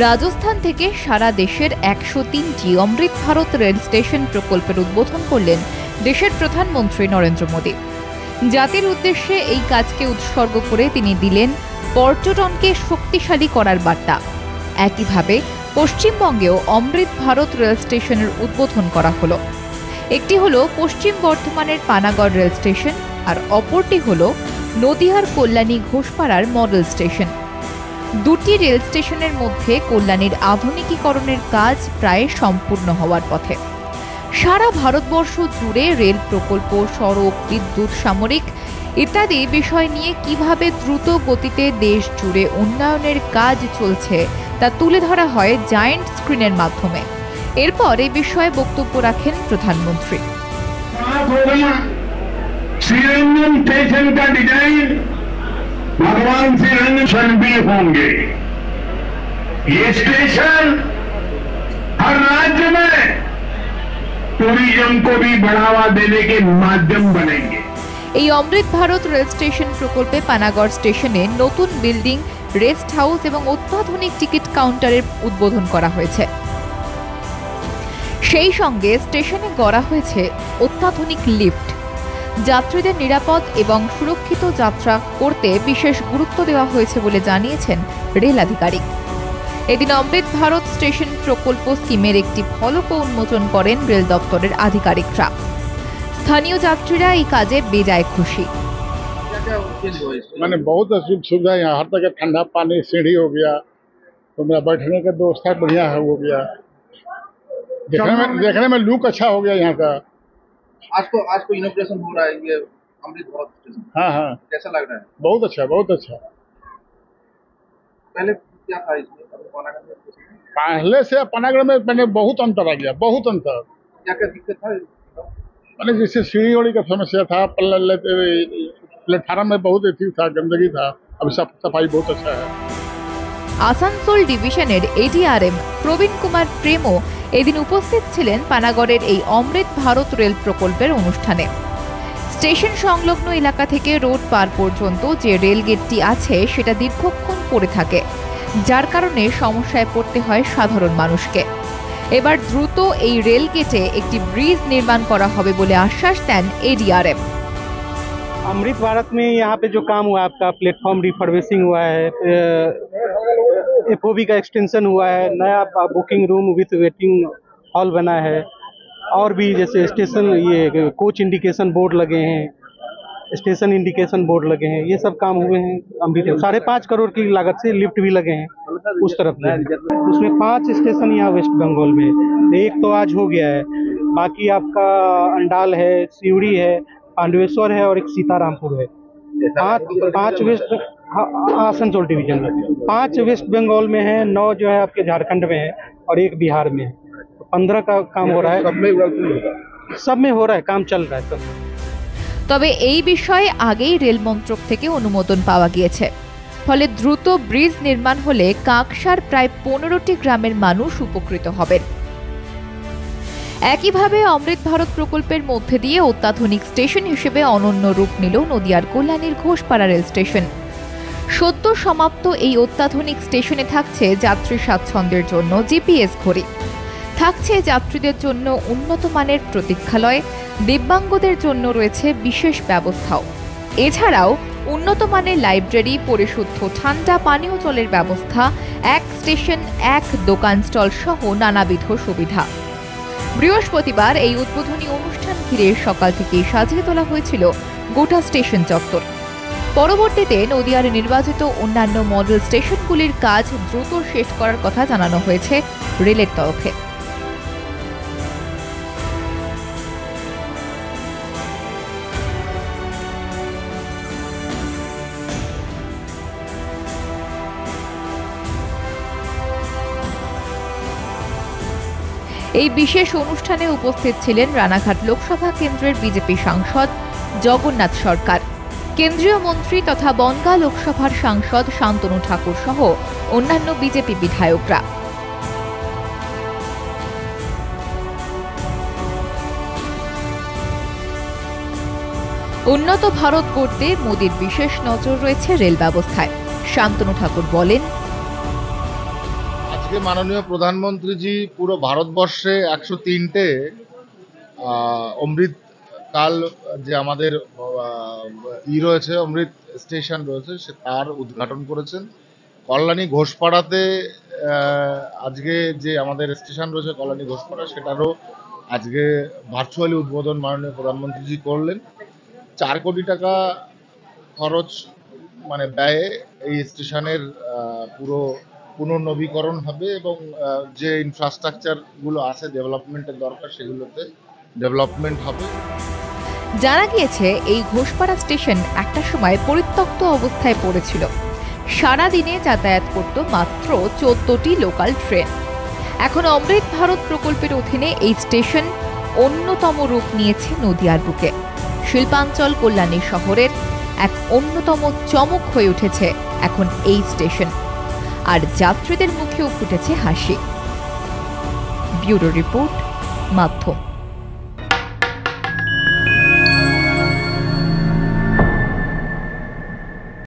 রাজস্থান থেকে সারা দেশের 103টি অমৃত Bharat rail station প্রকল্পের উদ্বোধন করলেন দেশের প্রধানমন্ত্রী নরেন্দ্র মোদী। জাতির উদ্দেশ্যে এই কাজকে উৎসর্গ করে তিনি দিলেন পর্যটনকে শক্তিশালী করার বার্তা। একইভাবে পশ্চিমবঙ্গেও অমৃত ভারত রেল স্টেশনের উদ্বোধন করা হলো। একটি হলো পশ্চিম বর্ধমানের পানাগড় রেল স্টেশন, আর অপরটি হলো নদিয়ার কল্যাণী ঘোষপাড়ার মডেল স্টেশন। দুটি রেল স্টেশনের মধ্যে কল্যাণীর আধুনিকীকরণের কাজ প্রায় সম্পূর্ণ হওয়ার পথে। সারা ভারতবর্ষ জুড়ে রেল প্রকল্প, সড়ক, বিদ্যুৎ, সামরিক ইত্যাদি বিষয় নিয়ে কিভাবে দ্রুত গতিতে দেশ জুড়ে উন্নয়নের কাজ চলছে তা তুলে ধরা হয় জায়ান্ট স্ক্রিনের মাধ্যমে। এরপর এই বিষয়ে বক্তব্য রাখেন প্রধানমন্ত্রী। श्रीरंगम स्टेशन का डिजाइन भगवान श्रीरंगम भी होंगे। ये स्टेशन हर राज्य में टूरिज्म को भी बढ़ावा देने के माध्यम बनेंगे। এই অমৃত ভারত রেল স্টেশন প্রকল্পে পানাগড় স্টেশনে নতুন বিল্ডিং, রেস্ট হাউস এবং অত্যাধুনিক টিকিট কাউন্টারের উদ্বোধন করা হয়েছে। সেই সঙ্গে স্টেশনে গড়া হয়েছে অত্যাধুনিক লিফট। যাত্রীদের নিরাপদ এবং সুরক্ষিত যাত্রা করতে বিশেষ গুরুত্ব দেওয়া হয়েছে বলে জানিয়েছেন রেল আধিকারিক। এদিন অমৃত ভারত স্টেশন প্রকল্প স্কিমের একটি ফলকও উন্মোচন করেন রেল দপ্তরের আধিকারিকরা। স্থানীয় যাত্রীরা এই কাজে বেজায় খুশি। मैंने बहुत सुविधा यहाँ, हर तरह का ठंडा पानी, सीढ़ी हो गया, तो मेरा बैठने का व्यवस्था बढ़िया है, हो गया। देखने में लुक अच्छा हो गया यहाँ का। आज को इनॉग्रेशन हो रहा है ये अमृत भारत स्टेशन। हाँ हाँ, कैसा लग रहा है? बहुत अच्छा, बहुत अच्छा। पहले क्या था इसमें? पहले से पनागढ़ में मैंने बहुत अंतर आ गया, बहुत अंतर। क्या क्या दिक्कत था? मैंने जैसे सीढ़ी ओढ़ी का समस्या था, प्लेटफार्म में बहुत अथी था, गंदगी था। अब सफाई बहुत अच्छा है। আসানসোল ডিভিশনের এডিআরএম প্রবীণ কুমার প্রেমও এদিন উপস্থিত ছিলেন পানাগড়ের এই অমৃত ভারত রেল প্রকল্পের অনুষ্ঠানে। স্টেশন সংলগ্ন এলাকা থেকে রোড পার পর্যন্ত যে রেল গেটটি আছে সেটা দীর্ঘক্ষণ পড়ে থাকে, যার কারণে সমস্যায় পড়তে হয় সাধারণ মানুষকে। এবার দ্রুত এই রেল গেটে একটি ব্রিজ নির্মাণ করা হবে বলে আশ্বাস দেন এডিআরএম। अमृत भारत में यहाँ पे जो काम हुआ है, आपका प्लेटफॉर्म रिफर्बिशिंग हुआ है, एफओबी का एक्सटेंशन हुआ है, नया booking room with waiting hall बना है, और भी जैसे स्टेशन ये कोच इंडिकेशन बोर्ड लगे हैं, स्टेशन इंडिकेशन बोर्ड लगे हैं, ये सब काम हुए हैं। अमृत 5.5 करोड़ की लागत से लिफ्ट भी लगे हैं उस तरफ में। उसमें 5 स्टेशन यहाँ वेस्ट बंगाल में, एक तो आज हो गया है, बाकी आपका अंडाल है, सिवड़ी है, पांडवेश्वर है और एक सीतारामपुर है। 5 वेस्ट आसनसोल डिवीजन में, 5 वेस्ट बंगाल में है, 9 जो है आपके झारखंड में है और 1 बिहार में है। 15 का काम हो रहा है, सब में हो रहा है, काम चल रहा है सब। তবে এই বিষয়ে আগেই রেল মন্ত্রক থেকে অনুমোদন পাওয়া গিয়েছে। ফলে দ্রুত ব্রিজ নির্মাণ হলে কাঁকসার প্রায় 15টি গ্রামের মানুষ উপকৃত হবেন। একইভাবে অমৃত ভারত প্রকল্পের মধ্যে দিয়ে অত্যাধুনিক স্টেশন হিসেবে অনন্য রূপ নিল নদিয়ার কল্যাণীর ঘোষপাড়া রেল স্টেশন। সদ্য সমাপ্ত এই অত্যাধুনিক স্টেশনে থাকছে যাত্রী স্বাচ্ছন্দ্যের জন্য জিপিএস ঘড়ি, থাকছে যাত্রীদের জন্য উন্নত মানের প্রতীক্ষালয়, দিব্যাঙ্গদের জন্য রয়েছে বিশেষ ব্যবস্থাও। এছাড়াও উন্নত মানের লাইব্রেরি, পরিশুদ্ধ ঠান্ডা পানীয় জলের ব্যবস্থা, এক স্টেশন এক দোকান স্টল সহ নানাবিধ সুবিধা। বৃহস্পতিবার এই উদ্বোধনী অনুষ্ঠান ঘিরে সকাল থেকেই সাজিয়ে তোলা হয়েছিল গোটা স্টেশন চত্বর। পরবর্তীতে নদিয়ার নির্বাচিত অন্যান্য মডেল স্টেশনগুলির কাজ দ্রুত শেষ করার কথা জানানো হয়েছে রেলের তরফে। এই বিশেষ অনুষ্ঠানে উপস্থিত ছিলেন রানাঘাট লোকসভা কেন্দ্রের বিজেপি সাংসদ জগন্নাথ সরকার, কেন্দ্রীয় মন্ত্রী তথা বনগাঁ লোকসভার সাংসদ শান্তনু ঠাকুর সহ অন্যান্য বিজেপি বিধায়করা। উন্নত ভারত গড়তে মোদির বিশেষ নজর রয়েছে রেল ব্যবস্থায়। শান্তনু ঠাকুর বলেন, আজকে আজকে মাননীয় প্রধানমন্ত্রীজি পুরো ভারতবর্ষে 103টে অমৃত কাল যে আমাদের রয়েছে, অমৃত স্টেশন রয়েছে, সে তার উদ্ঘাটন করেছেন। কল্যাণী ঘোষপাড়াতে আজকে যে আমাদের স্টেশন রয়েছে কল্যাণী ঘোষপাড়া, সেটারও আজকে ভার্চুয়ালি উদ্বোধন মাননীয় প্রধানমন্ত্রীজি করলেন। 4 কোটি টাকা খরচ মানে ব্যয়ে এই স্টেশনের পুরো পুনর্নবীকরণ হবে এবং যে ইনফ্রাস্ট্রাকচারগুলো আছে ডেভেলপমেন্টের দরকার সেগুলোতে ডেভেলপমেন্ট হবে। জানা গিয়েছে এই ঘোষপাড়া স্টেশন একটা সময় পরিত্যক্ত অবস্থায় পড়েছিল। সারাদিনে যাতায়াত করত মাত্র 14টি লোকাল ট্রেন। এখন অমৃত ভারত প্রকল্পের অধীনে এই স্টেশন অন্যতম রূপ নিয়েছে নদিয়ার বুকে। শিল্পাঞ্চল কল্যাণী শহরের এক অন্যতম চমক হয়ে উঠেছে এখন এই স্টেশন, আর যাত্রীদের মুখেও ফুটেছে হাসি। ব্যুরো রিপোর্ট, মাধ্যম।